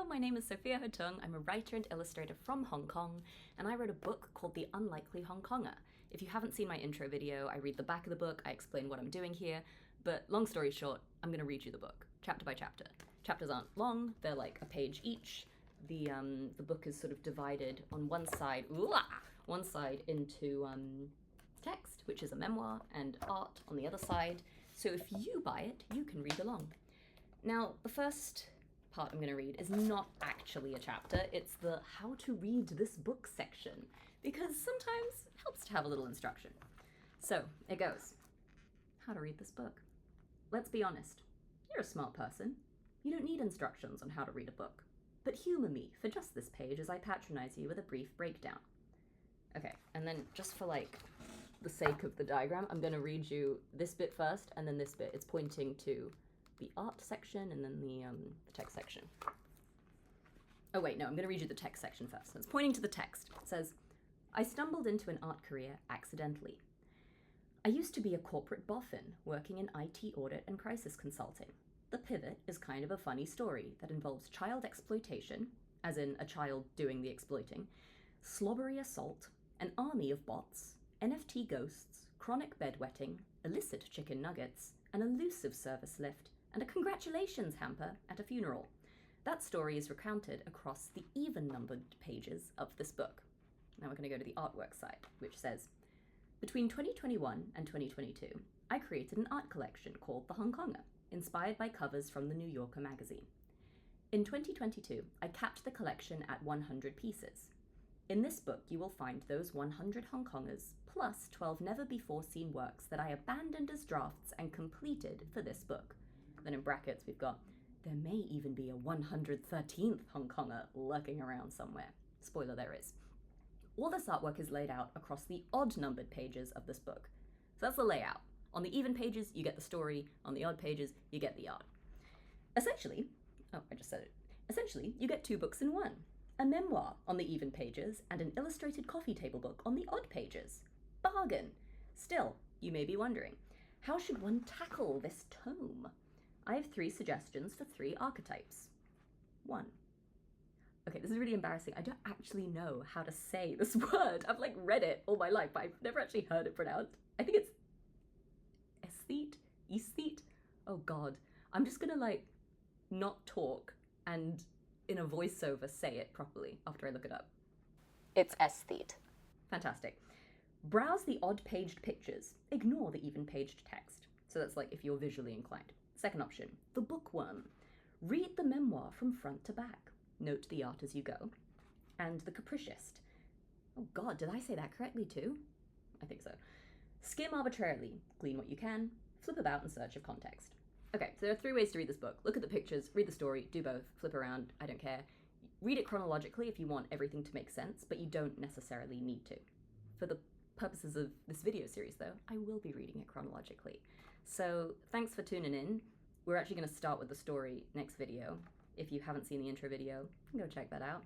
my name is Sophia Hotung. I'm a writer and illustrator from Hong Kong, and I wrote a book called The Unlikely Hong Konger. If you haven't seen my intro video, I read the back of the book, I explain what I'm doing here, but long story short, I'm going to read you the book, chapter by chapter. Chapters aren't long, they're like a page each. The book is sort of divided on one side into text, which is a memoir, and art on the other side. So if you buy it, you can read along. Now, the first part I'm going to read is not actually a chapter, it's the how to read this book section, because sometimes it helps to have a little instruction. So, it goes. How to read this book. Let's be honest, you're a smart person. You don't need instructions on how to read a book. But humor me for just this page as I patronize you with a brief breakdown. Okay, and then just for the sake of the diagram, I'm going to read you this bit first and then this bit. It's pointing to the art section and then the text section. Oh wait, no, I'm going to read you the text section first. So it's pointing to the text. It says, I stumbled into an art career accidentally. I used to be a corporate boffin working in IT audit and crisis consulting. The pivot is kind of a funny story that involves child exploitation, as in a child doing the exploiting, slobbery assault, an army of bots, NFT ghosts, chronic bedwetting, illicit chicken nuggets, an elusive service lift, and a congratulations hamper at a funeral. That story is recounted across the even-numbered pages of this book. Now we're going to go to the artwork side, which says, between 2021 and 2022, I created an art collection called The Hong Konger, inspired by covers from the New Yorker magazine. In 2022, I capped the collection at 100 pieces. In this book, you will find those 100 Hong Kongers, plus 12 never-before-seen works that I abandoned as drafts and completed for this book. Then in brackets, we've got, there may even be a 113th Hong Konger lurking around somewhere. Spoiler, there is. All this artwork is laid out across the odd-numbered pages of this book. So that's the layout. On the even pages, you get the story. On the odd pages, you get the art. Essentially, you get two books in one. A memoir on the even pages and an illustrated coffee table book on the odd pages. Bargain! Still, you may be wondering, how should one tackle this tome? I have 3 suggestions for 3 archetypes. 1. Okay, this is really embarrassing. I don't actually know how to say this word. I've read it all my life, but I've never actually heard it pronounced. I think it's aesthete? Oh god. I'm just gonna not talk and in a voiceover say it properly after I look it up. It's aesthete. Fantastic. Browse the odd-paged pictures. Ignore the even-paged text. So that's if you're visually inclined. Second option, the bookworm. Read the memoir from front to back. Note the art as you go. And the capricist. Oh god, did I say that correctly too? I think so. Skim arbitrarily. Glean what you can. Flip about in search of context. Okay, so there are 3 ways to read this book. Look at the pictures, read the story, do both, flip around, I don't care. Read it chronologically if you want everything to make sense, but you don't necessarily need to. For the purposes of this video series, though, I will be reading it chronologically. So thanks for tuning in. We're actually going to start with the story next video. If you haven't seen the intro video, go check that out.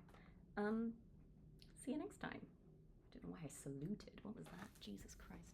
See you next time. I don't know why I saluted. What was that? Jesus Christ.